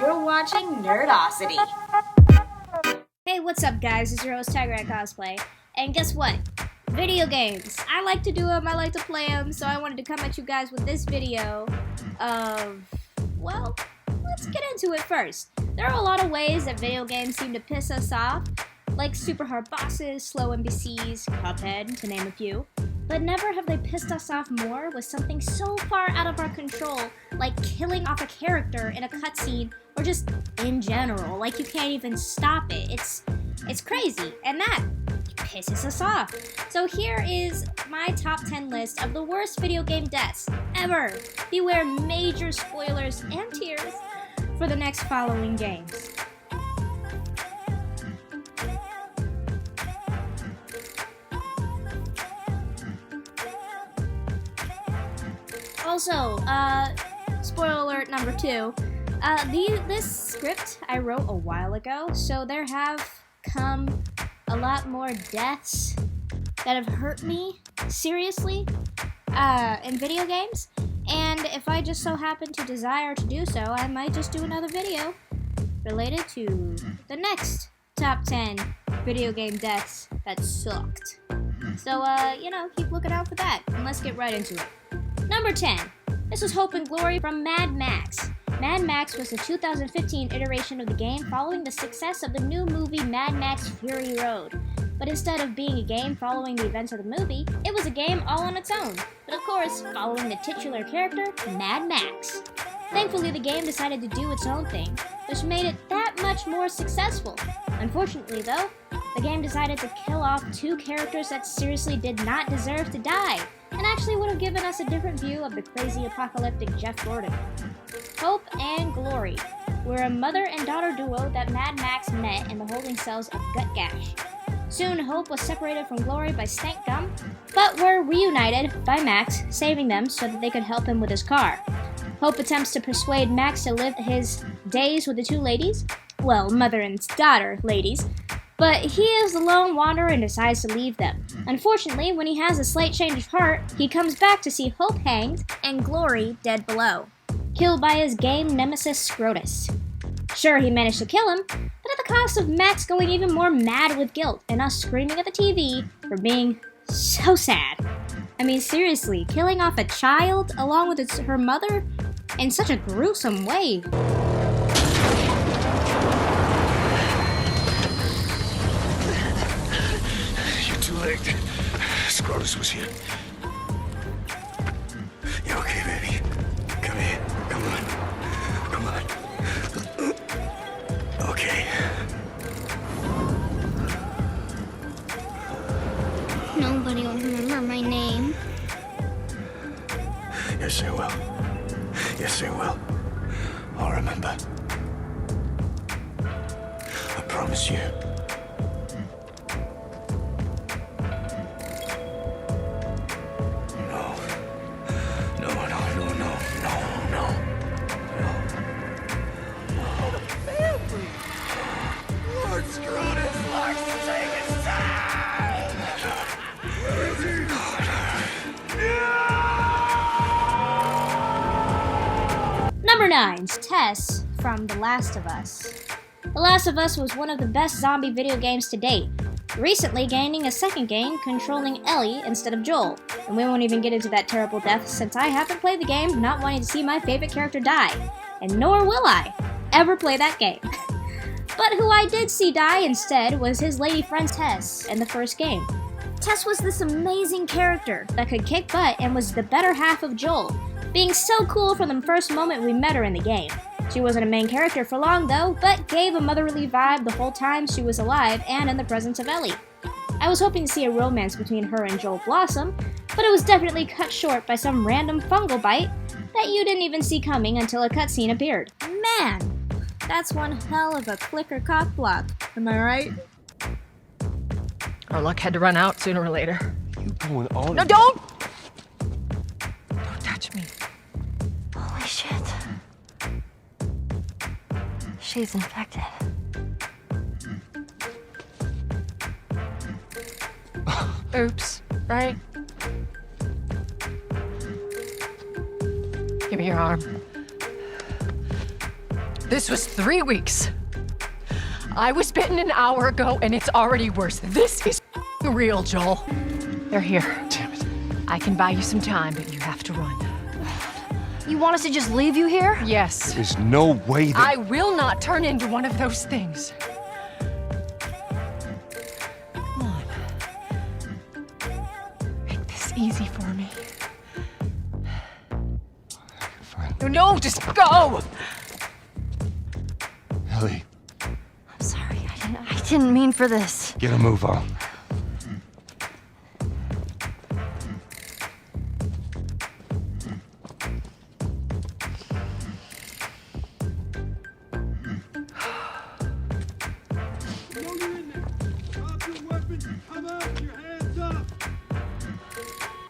You're watching Nerdosity. Hey, what's up, guys? It's your host, Tiger at Cosplay. And guess what? Video games. I like to do them, I like to play them, so I wanted to come at you guys with this video of, well, let's get into it first. There are a lot of ways that video games seem to piss us off, like super hard bosses, slow NPCs, Cuphead, to name a few. But never have they pissed us off more with something so far out of our control, like killing off a character in a cutscene, or just in general, like you can't even stop it. It's crazy, and that pisses us off. So here is my top 10 list of the worst video game deaths ever. Beware major spoilers and tears for the next following games. Also, spoiler alert number 2, this script I wrote a while ago, so there have come a lot more deaths that have hurt me seriously in video games, and if I just so happen to desire to do so, I might just do another video related to the next top 10 video game deaths that sucked. So, keep looking out for that, and let's get right into it. Number 10. This was Hope and Glory from Mad Max. Mad Max was the 2015 iteration of the game following the success of the new movie Mad Max Fury Road. But instead of being a game following the events of the movie, it was a game all on its own, but of course, following the titular character, Mad Max. Thankfully, the game decided to do its own thing, which made it that much more successful. Unfortunately, though, the game decided to kill off 2 characters that seriously did not deserve to die, and actually would have given us a different view of the crazy apocalyptic Jeff Gordon. Hope and Glory were a mother and daughter duo that Mad Max met in the holding cells of Gut Gash. Soon, Hope was separated from Glory by stank gum, but were reunited by Max, saving them so that they could help him with his car. Hope attempts to persuade Max to live his days with the 2 ladies, well, mother and daughter ladies, but he is the lone wanderer and decides to leave them. Unfortunately, when he has a slight change of heart, he comes back to see Hope hanged and Glory dead below, killed by his game nemesis Scrotus. Sure, he managed to kill him, but at the cost of Max going even more mad with guilt and us screaming at the TV for being so sad. I mean, seriously, killing off a child along with her mother in such a gruesome way. Scrotus was here. You okay, baby? Come here. Come on. Come on. Okay. Nobody will remember my name. Yes, they will. Yes, they will. I'll remember. I promise you. Number 9, Tess from The Last of Us. The Last of Us was one of the best zombie video games to date, recently gaining a second game controlling Ellie instead of Joel, and we won't even get into that terrible death since I haven't played the game not wanting to see my favorite character die, and nor will I ever play that game. But who I did see die instead was his lady friend Tess in the first game. Tess was this amazing character that could kick butt and was the better half of Joel, being so cool from the first moment we met her in the game. She wasn't a main character for long though, but gave a motherly vibe the whole time she was alive and in the presence of Ellie. I was hoping to see a romance between her and Joel blossom, but it was definitely cut short by some random fungal bite that you didn't even see coming until a cutscene appeared. Man, that's one hell of a clicker cock block, am I right? Our luck had to run out sooner or later. You going on? No, don't! Don't touch me. Holy shit. She's infected. Oops, right? Give me your arm. This was 3 weeks. I was bitten an hour ago, and it's already worse. This is real, Joel. They're here. Damn it. I can buy you some time, but you have to run. You want us to just leave you here? Yes. There's no way that... I will not turn into one of those things. Come on. Make this easy for me. Fine. No, just go! Ellie, I'm sorry, I didn't mean for this. get a move on.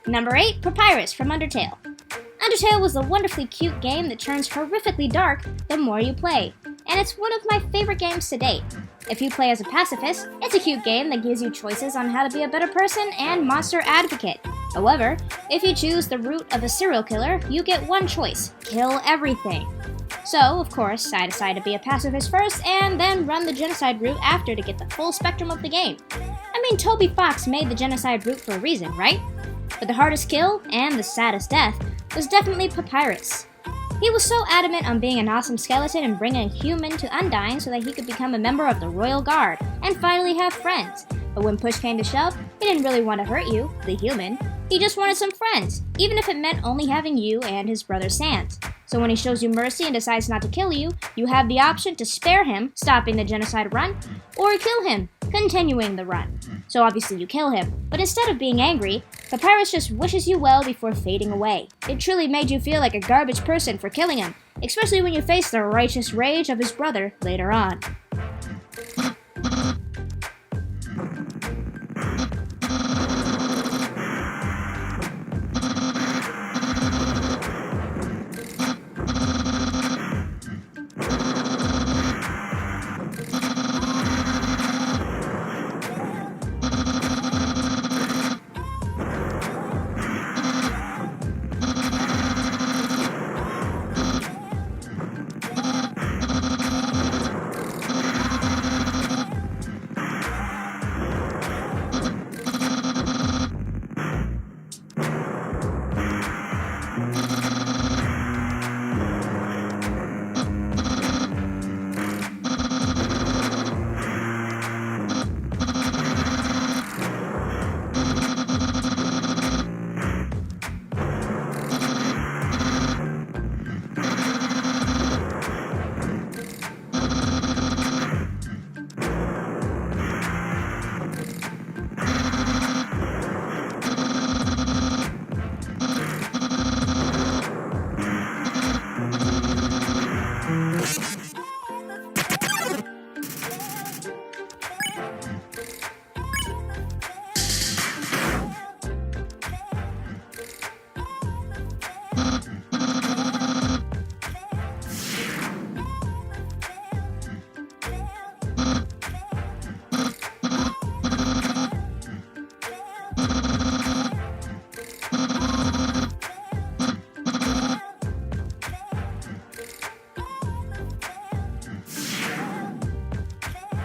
Number 8, Papyrus from Undertale. Undertale was a wonderfully cute game that turns horrifically dark the more you play, and it's one of my favorite games to date. If you play as a pacifist, it's a cute game that gives you choices on how to be a better person and monster advocate. However, if you choose the route of a serial killer, you get one choice: kill everything. So, of course, I decided to be a pacifist first and then run the genocide route after to get the full spectrum of the game. I mean, Toby Fox made the genocide route for a reason, right? But the hardest kill, and the saddest death, was definitely Papyrus. He was so adamant on being an awesome skeleton and bringing a human to Undyne so that he could become a member of the Royal Guard and finally have friends. But when push came to shove, he didn't really want to hurt you, the human. He just wanted some friends, even if it meant only having you and his brother Sans. So when he shows you mercy and decides not to kill you, you have the option to spare him, stopping the genocide run, or kill him, continuing the run. So obviously you kill him, but instead of being angry, Papyrus just wishes you well before fading away. It truly made you feel like a garbage person for killing him, especially when you face the righteous rage of his brother later on.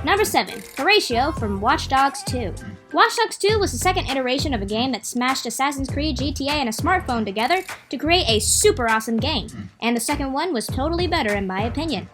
Number 7, Horatio from Watch Dogs 2. Watch Dogs 2 was the second iteration of a game that smashed Assassin's Creed, GTA, and a smartphone together to create a super awesome game, and the second one was totally better in my opinion.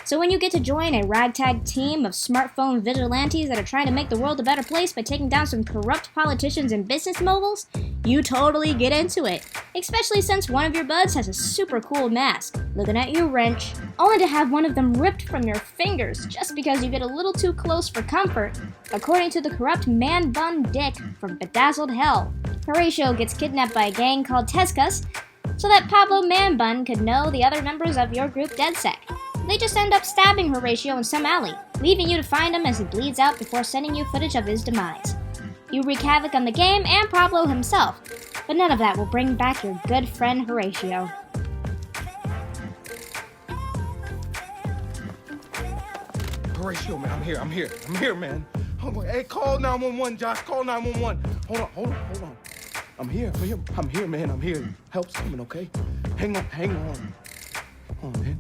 So when you get to join a ragtag team of smartphone vigilantes that are trying to make the world a better place by taking down some corrupt politicians and business moguls, you totally get into it. Especially since one of your buds has a super cool mask, looking at you wrench, only to have one of them ripped from your fingers just because you get a little too close for comfort, according to the corrupt man-bun Dick from Bedazzled Hell. Horatio gets kidnapped by a gang called Tezcas so that Pablo Man-Bun could know the other members of your group DedSec. They just end up stabbing Horatio in some alley, leaving you to find him as he bleeds out before sending you footage of his demise. You wreak havoc on the game and Pablo himself, but none of that will bring back your good friend Horatio. Horatio, man, I'm here, man. Hey, call 911, Josh, call 911. Hold on. I'm here, man. Help's coming, okay? Hang on. Hold on, man.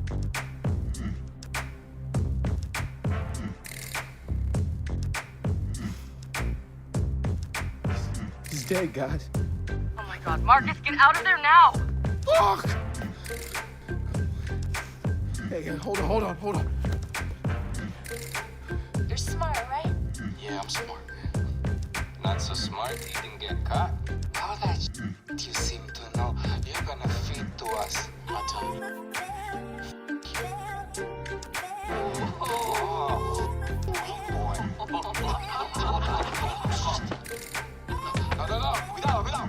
He's dead, guys. Oh my god, Marcus, get out of there now! Fuck! Hey, hold on. You're smart, right? Yeah, I'm smart. Not so smart, you didn't get caught. All that you seem to know, you're gonna feed to us, Matan. No, cuidado.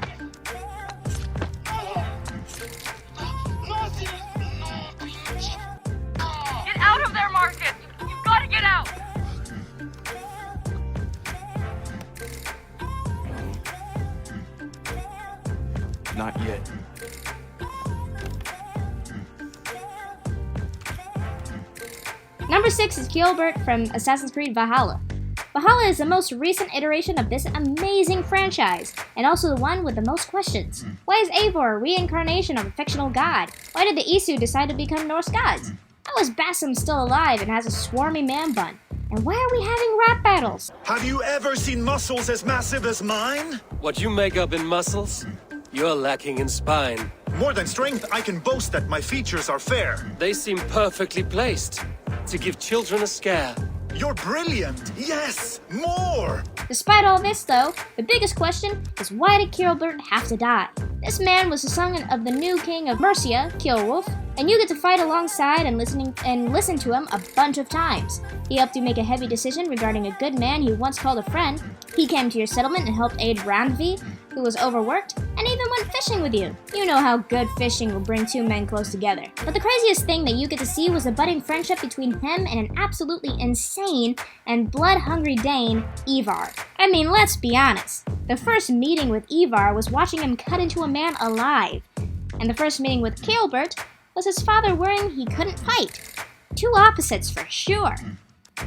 Get out of there, Marcus! You've gotta get out! Not yet. Number 6 is Gilbert from Assassin's Creed Valhalla. Valhalla is the most recent iteration of this amazing franchise, and also the one with the most questions. Why is Eivor a reincarnation of a fictional god? Why did the Isu decide to become Norse gods? How is Bassam still alive and has a swarmy man bun? And why are we having rap battles? Have you ever seen muscles as massive as mine? What you make up in muscles, you're lacking in spine. More than strength, I can boast that my features are fair. They seem perfectly placed to give children a scare. You're brilliant! Yes! More! Despite all this, though, the biggest question is why did Gilbert have to die? This man was the son of the new king of Mercia, Ceolwulf, and you get to fight alongside and listen to him a bunch of times. He helped you make a heavy decision regarding a good man you once called a friend. He came to your settlement and helped aid Randvi, who was overworked, and even went fishing with you. You know how good fishing will bring two men close together. But the craziest thing that you get to see was the budding friendship between him and an absolutely insane and blood-hungry Dane, Ivar. I mean, let's be honest. The first meeting with Ivar was watching him cut into a man alive. And the first meeting with Gilbert was his father worrying he couldn't fight. Two opposites for sure.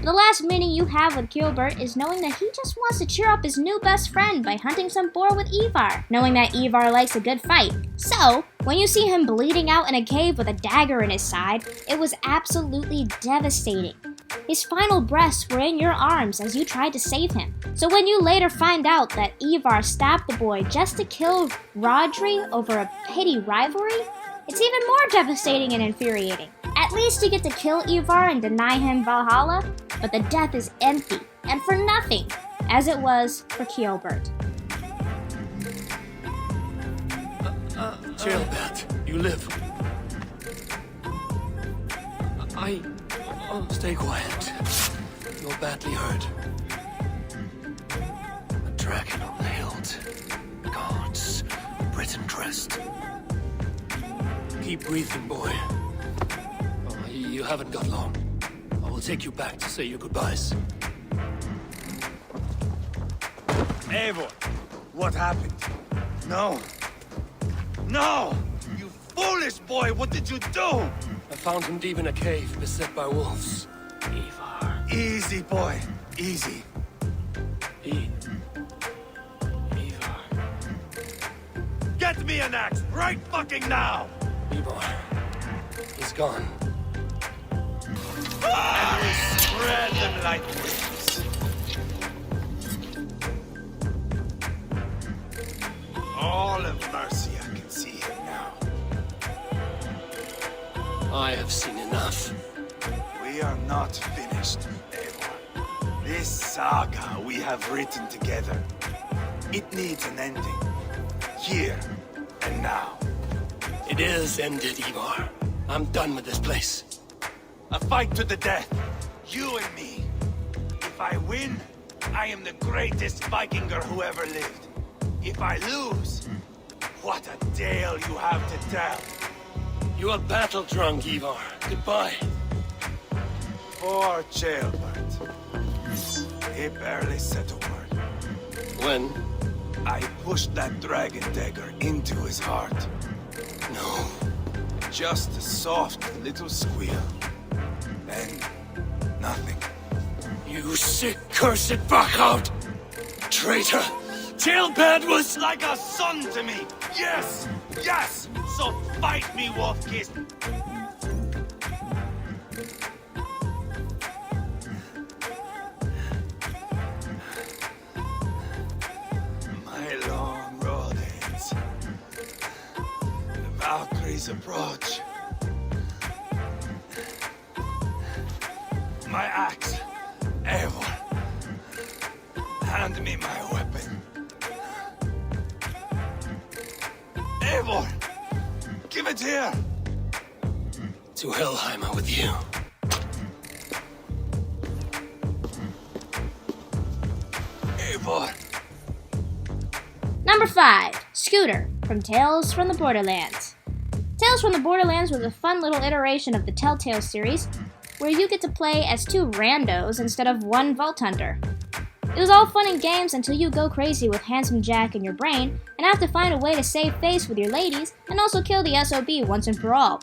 The last meeting you have with Gilbert is knowing that he just wants to cheer up his new best friend by hunting some boar with Ivar, knowing that Ivar likes a good fight. So, when you see him bleeding out in a cave with a dagger in his side, it was absolutely devastating. His final breaths were in your arms as you tried to save him. So when you later find out that Ivar stabbed the boy just to kill Rodri over a petty rivalry, it's even more devastating and infuriating. At least you get to kill Ivar and deny him Valhalla, but the death is empty and for nothing, as it was for Gilbert. Jailbird, you live. Stay quiet. You're badly hurt. A dragon on the hilt. Guards, Britain crest. Keep breathing, boy. You haven't got long. I will take you back to say your goodbyes. Eivor, what happened? No! You foolish boy, what did you do? I found him deep in a cave, beset by wolves. Ivar. Easy, boy, easy. Ivar. Get me an axe, right fucking now! Ivar. He's gone. And we spread them like wings. All of Mercia can see him now. I have seen enough. We are not finished, Eivor. This saga we have written together, it needs an ending. Here and now. It is ended, Ivar. I'm done with this place. A fight to the death. You and me. If I win, I am the greatest Vikinger who ever lived. If I lose, what a tale you have to tell. You are battle drunk, Ivar. Goodbye. Poor Jailbird. He barely said a word. When? I pushed that dragon dagger into his heart. No. Just a soft little squeal. Then, nothing. You sick, cursed fuckout! Traitor! Jailbird was Like a son to me! Yes! Yes! So fight me, Wolfkiss! My lord. Let's approach. My axe. Eivor. Hand me my weapon. Eivor! Give it here! To Helheim with you. Eivor! Number 5, Scooter from Tales from the Borderlands. Tales from the Borderlands was a fun little iteration of the Telltale series, where you get to play as 2 randos instead of 1 Vault Hunter. It was all fun and games until you go crazy with Handsome Jack in your brain and have to find a way to save face with your ladies and also kill the SOB once and for all.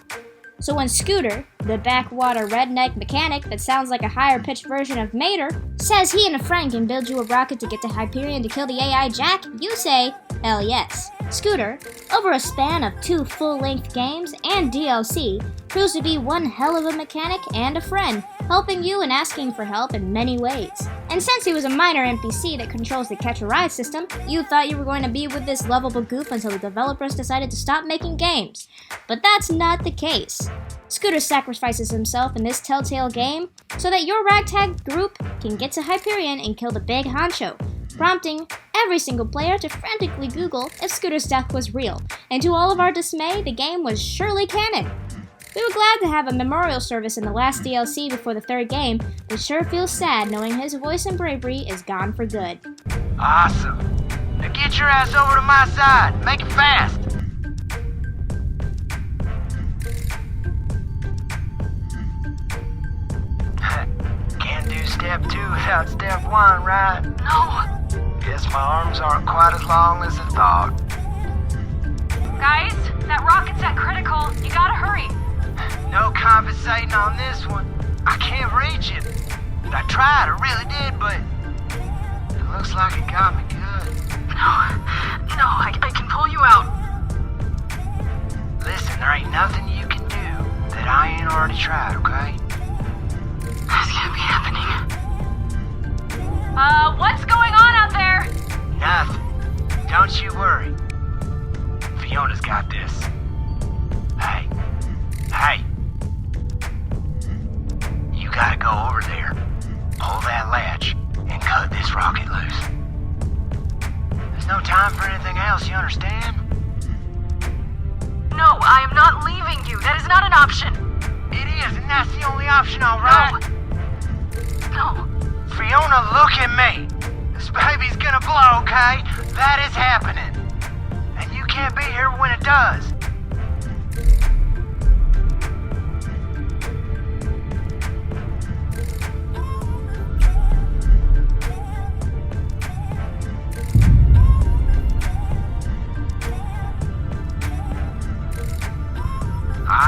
So when Scooter, the backwater redneck mechanic that sounds like a higher-pitched version of Mater, says he and a friend can build you a rocket to get to Hyperion to kill the AI Jack, you say, hell yes. Scooter, over a span of 2 full-length games and DLC, proves to be one hell of a mechanic and a friend, helping you and asking for help in many ways. And since he was a minor NPC that controls the catch-a-ride system, you thought you were going to be with this lovable goof until the developers decided to stop making games. But that's not the case. Scooter sacrifices himself in this Telltale game so that your ragtag group can get to Hyperion and kill the big honcho, prompting every single player to frantically Google if Scooter's death was real, and to all of our dismay, the game was surely canon. We were glad to have a memorial service in the last DLC before the 3rd game, but sure feels sad knowing his voice and bravery is gone for good. Awesome. Now get your ass over to my side. Make it fast. Can't do step 2 without step 1, right? No. Guess my arms aren't quite as long as I thought. Guys, that rocket's at critical. You gotta hurry. No compensating on this one. I can't reach it. I tried, I really did, but it looks like it got me good. No, I can pull you out. Listen, there ain't nothing you can do that I ain't already tried, okay? This can't be happening. What's going on out there? Nothing. Don't you worry. Fiona's got this. Hey. You gotta go over there, pull that latch, and cut this rocket loose. There's no time for anything else, you understand? No, I am not leaving you. That is not an option. It is, and that's the only option, alright? No. Fiona, look at me. This baby's gonna blow, okay? That is happening. And you can't be here when it does.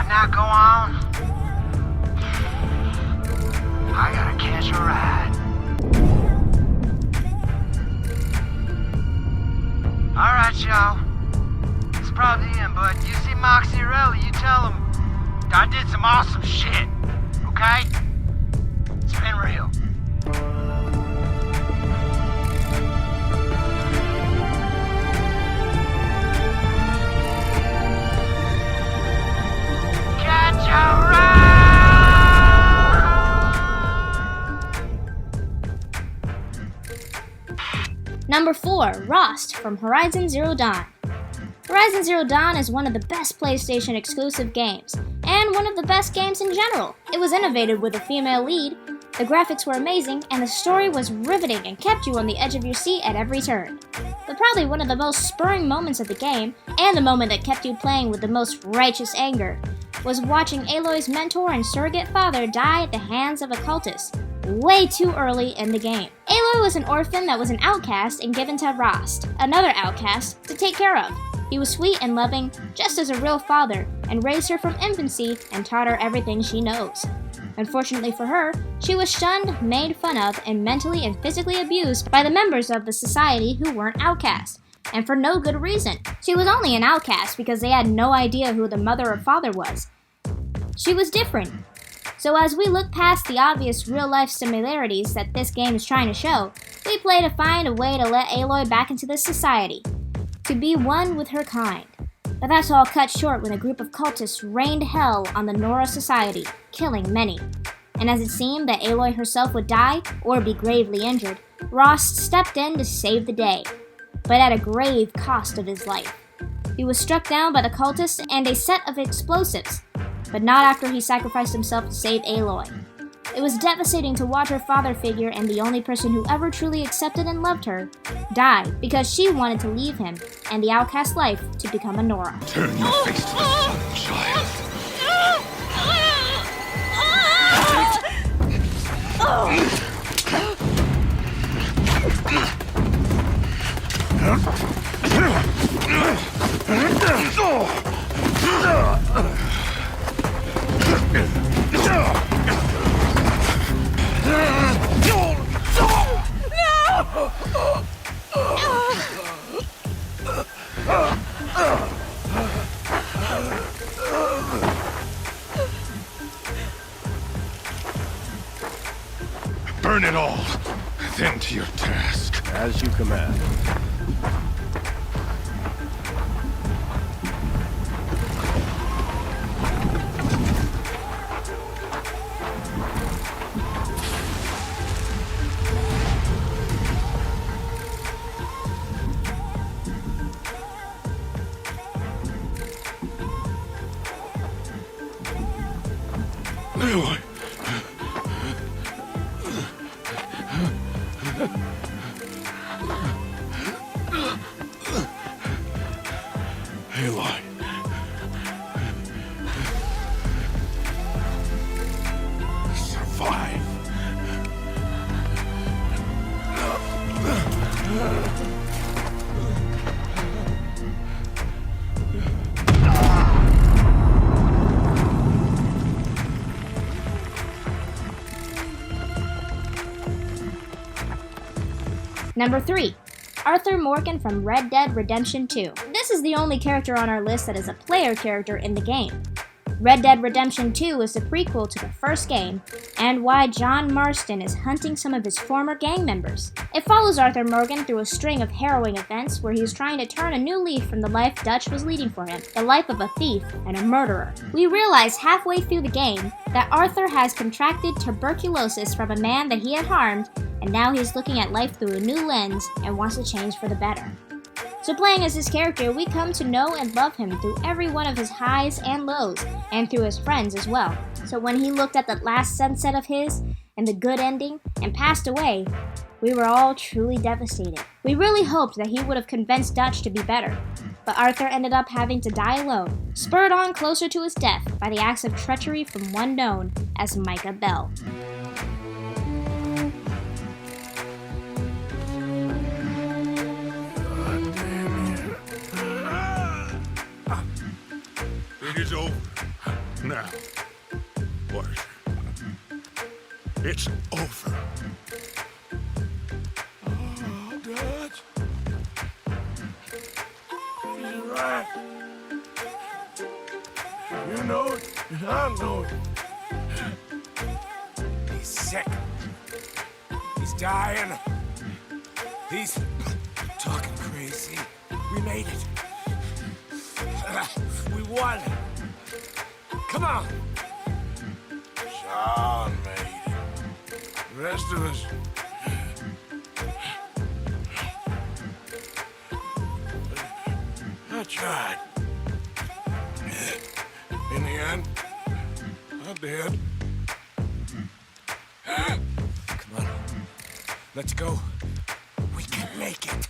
Now go on. I gotta catch a ride. Alright, y'all. It's probably the end, but you see Moxie or Ellie, you tell them I did some awesome shit, okay? It's been real. Catch a ride! Number 4, Rost from Horizon Zero Dawn. Horizon Zero Dawn is one of the best PlayStation exclusive games, and one of the best games in general. It was innovative with a female lead, the graphics were amazing, and the story was riveting and kept you on the edge of your seat at every turn. But probably one of the most spurring moments of the game, and the moment that kept you playing with the most righteous anger, was watching Aloy's mentor and surrogate father die at the hands of a cultist, way too early in the game. Aloy was an orphan that was an outcast and given to Rost, another outcast, to take care of. He was sweet and loving, just as a real father, and raised her from infancy and taught her everything she knows. Unfortunately for her, she was shunned, made fun of, and mentally and physically abused by the members of the society who weren't outcasts, and for no good reason. She was only an outcast because they had no idea who the mother or father was. She was different. So as we look past the obvious real-life similarities that this game is trying to show, we play to find a way to let Aloy back into this society, to be one with her kind. But that's all cut short when a group of cultists rained hell on the Nora society, killing many. And as it seemed that Aloy herself would die, or be gravely injured, Ross stepped in to save the day, but at a grave cost of his life. He was struck down by the cultists and a set of explosives, but not after he sacrificed himself to save Aloy. It was devastating to watch her father figure and the only person who ever truly accepted and loved her die because she wanted to leave him and the outcast life to become a Nora. Turn your face to the sun, child. Burn it all, then to your task. As you command. Aloy. Aloy. Survive. Number 3. Arthur Morgan from Red Dead Redemption 2. This is the only character on our list that is a player character in the game. Red Dead Redemption 2 is the prequel to the first game, and why John Marston is hunting some of his former gang members. It follows Arthur Morgan through a string of harrowing events where he is trying to turn a new leaf from the life Dutch was leading for him, the life of a thief and a murderer. We realize halfway through the game that Arthur has contracted tuberculosis from a man that he had harmed, and now he's looking at life through a new lens and wants to change for the better. So playing as this character, we come to know and love him through every one of his highs and lows, and through his friends as well. So when he looked at that last sunset of his, and the good ending, and passed away, we were all truly devastated. We really hoped that he would have convinced Dutch to be better, but Arthur ended up having to die alone, spurred on closer to his death by the acts of treachery from one known as Micah Bell. It is over. Now, what? It's over. Oh, Dutch. She's right. You know it, and I know it. He's sick. He's dying. He's talking crazy. We made it. We won. Come on. Sean made it. The rest of us. I tried. In the end, I did. Come on. Let's go. We can make it.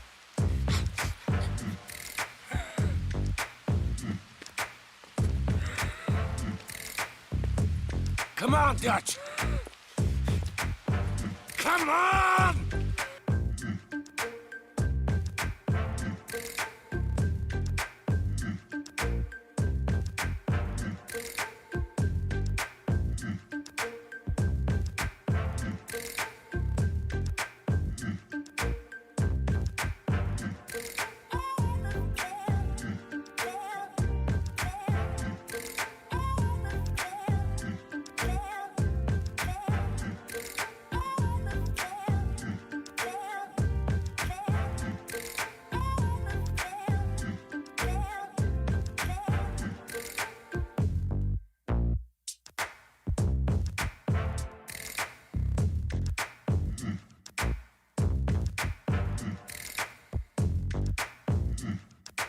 Come on, Dutch. Come on!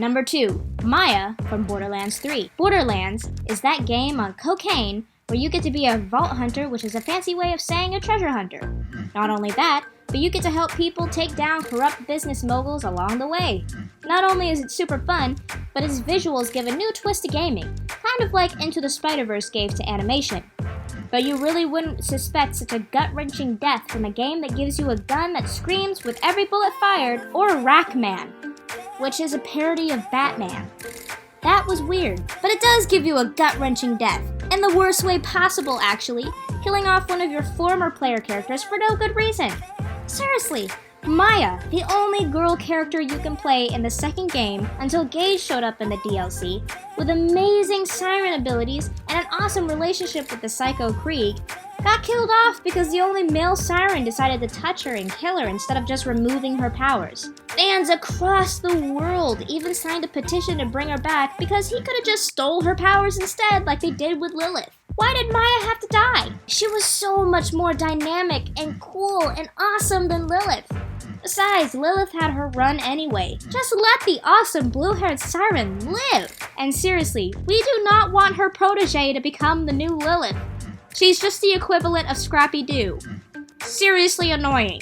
Number 2, Maya from Borderlands 3. Borderlands is that game on cocaine where you get to be a vault hunter, which is a fancy way of saying a treasure hunter. Not only that, but you get to help people take down corrupt business moguls along the way. Not only is it super fun, but its visuals give a new twist to gaming, kind of like Into the Spider-Verse gave to animation. But you really wouldn't suspect such a gut-wrenching death from a game that gives you a gun that screams with every bullet fired, or Rackman, which is a parody of Batman. That was weird, but it does give you a gut-wrenching death, in the worst way possible actually, killing off one of your former player characters for no good reason. Seriously, Maya, the only girl character you can play in the second game until Gage showed up in the DLC, with amazing siren abilities and an awesome relationship with the Psycho Krieg, got killed off because the only male siren decided to touch her and kill her instead of just removing her powers. Fans across the world even signed a petition to bring her back because he could have just stole her powers instead like they did with Lilith. Why did Maya have to die? She was so much more dynamic and cool and awesome than Lilith. Besides, Lilith had her run anyway. Just let the awesome blue-haired siren live! And seriously, we do not want her protege to become the new Lilith. She's just the equivalent of Scrappy-Doo. Seriously annoying.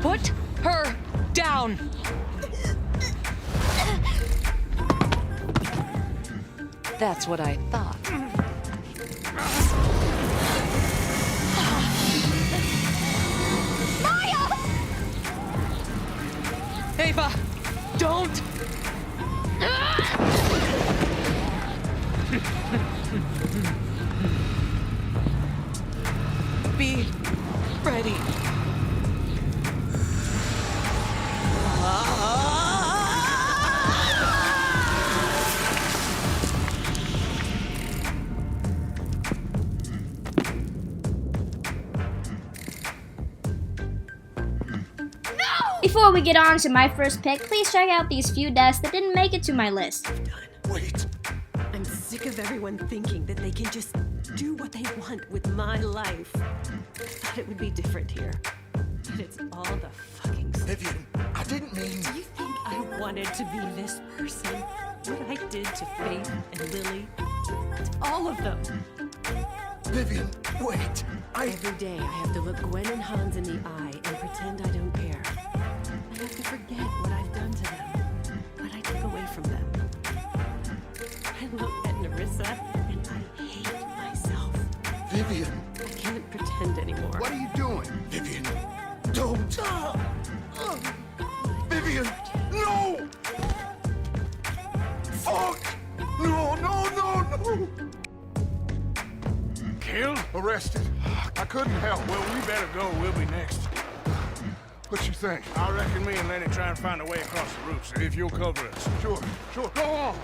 Put her down. That's what I thought. Ava, don't! Be ready. Before we get on to my first pick, please check out these few deaths that didn't make it to my list. Wait. I'm sick of everyone thinking that they can just do what they want with my life. I thought it would be different here. But it's all the fucking same. Vivian, I didn't mean... Do you think I wanted to be this person? What I did to Faith and Lily? To all of them. Vivian, wait. Every day I have to look Gwen and Hans in the eye and pretend I don't care. I have to forget what I've done to them, what I took away from them. I look at Nerissa and I hate myself. Vivian. I can't pretend anymore. What are you doing? Vivian, don't. Vivian, no! Fuck! No, no, no, no! Killed? Arrested. I couldn't help. Well, we better go. We'll be next. What you think? I reckon me and Lenny try and find a way across the roof, so if you'll cover us. Sure, sure. Go on.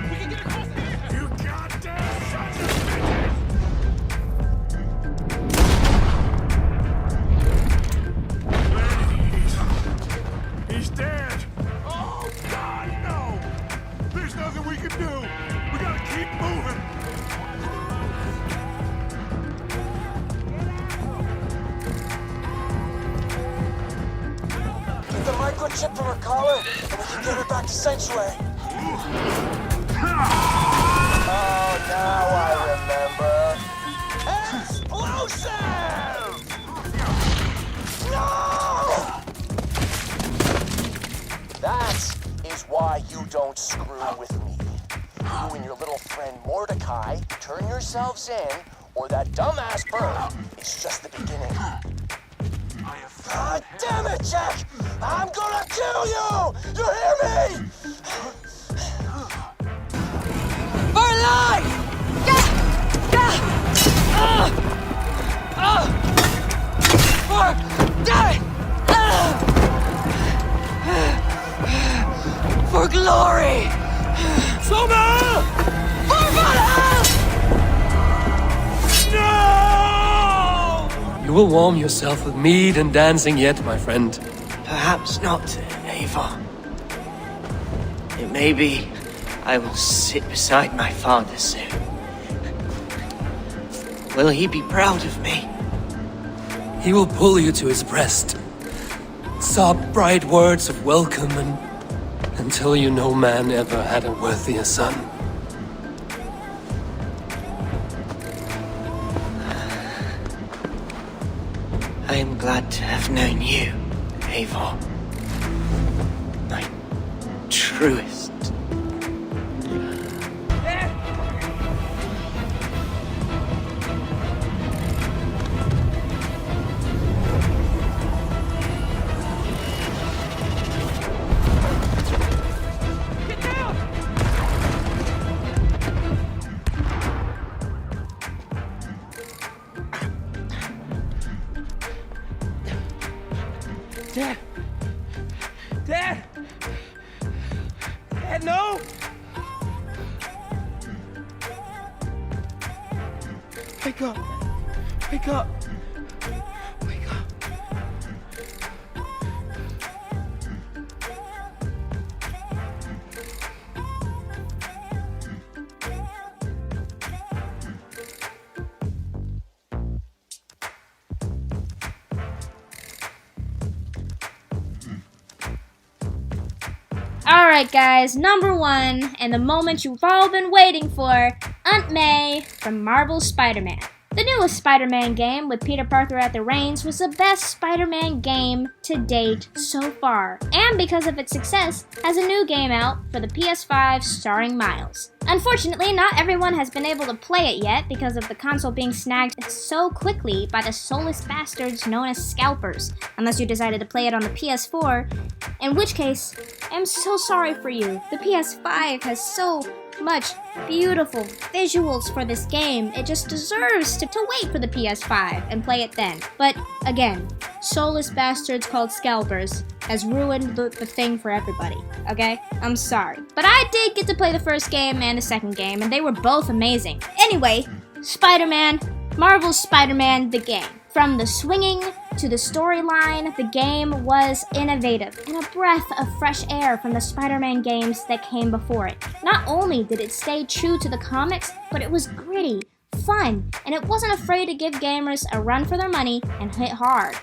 We can get across here! You goddamn son of a bitch! He's dead! Oh, God, no! There's nothing we can do! We gotta keep moving! Get the microchip from her collar, and we can get her back to Sanctuary. Oh, now I remember. Explosive! No! That is why you don't screw with me. You and your little friend Mordecai turn yourselves in, or that dumbass bird is just the beginning. God damn it, Jack! I'm gonna kill you! You hear me? For life! For glory! Soma! For Valhalla! You will warm yourself with mead and dancing yet, my friend. Perhaps not, Ava. It may be I will sit beside my father soon. Will he be proud of me? He will pull you to his breast, sob bright words of welcome, and until you no man ever had a worthier son. I am glad to have known you, Ava. My truest. Dad! Dad! Dad, no! Wake up! Wake up! Wake up! Alright guys, number 1, and the moment you've all been waiting for, Aunt May from Marvel's Spider-Man. The newest Spider-Man game with Peter Parker at the reins was the best Spider-Man game to date so far, and because of its success, has a new game out for the PS5 starring Miles. Unfortunately, not everyone has been able to play it yet because of the console being snagged so quickly by the soulless bastards known as scalpers, unless you decided to play it on the PS4, in which case, I'm so sorry for you. The PS5 has so much beautiful visuals for this game. It just deserves to wait for the PS5 and play it then. But again, soulless bastards called scalpers has ruined the thing for everybody, okay? I'm sorry. But I did get to play the first game and the second game, and they were both amazing. Anyway, Spider-Man, Marvel's Spider-Man, the game. From the swinging to the storyline, the game was innovative and a breath of fresh air from the Spider-Man games that came before it. Not only did it stay true to the comics, but it was gritty, fun, and it wasn't afraid to give gamers a run for their money and hit hard.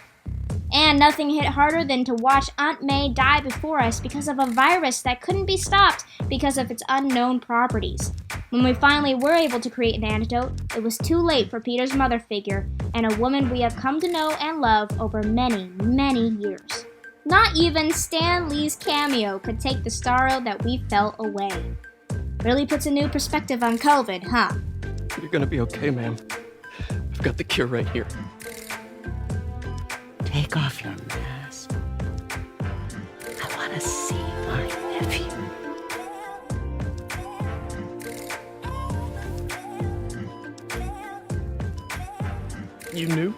And nothing hit harder than to watch Aunt May die before us because of a virus that couldn't be stopped because of its unknown properties. When we finally were able to create an antidote, it was too late for Peter's mother figure and a woman we have come to know and love over many, many years. Not even Stan Lee's cameo could take the sorrow that we felt away. Really puts a new perspective on COVID, huh? You're gonna be okay, ma'am. I've got the cure right here. Take off your mask. I want to see my nephew. You knew?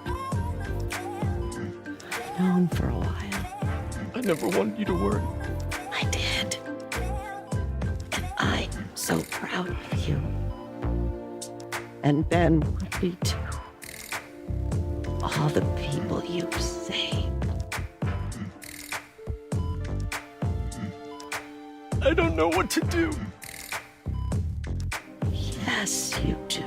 I've known for a while. I never wanted you to worry. I did. And I'm so proud of you. And Ben will be too. All the people you've saved. I don't know what to do. Yes, you do.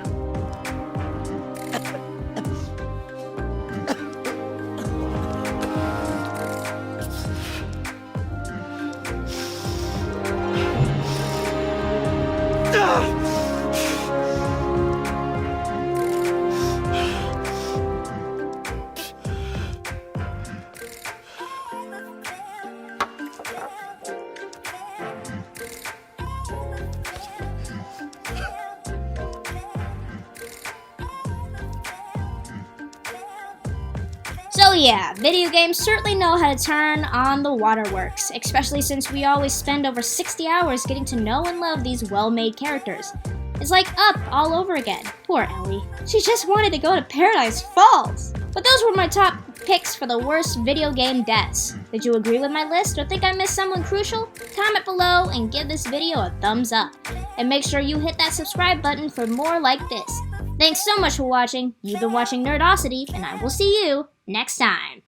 So yeah, video games certainly know how to turn on the waterworks, especially since we always spend over 60 hours getting to know and love these well-made characters. It's like Up all over again. Poor Ellie. She just wanted to go to Paradise Falls. But those were my top picks for the worst video game deaths. Did you agree with my list or think I missed someone crucial? Comment below and give this video a thumbs up. And make sure you hit that subscribe button for more like this. Thanks so much for watching. You've been watching Nerdosity, and I will see you next time.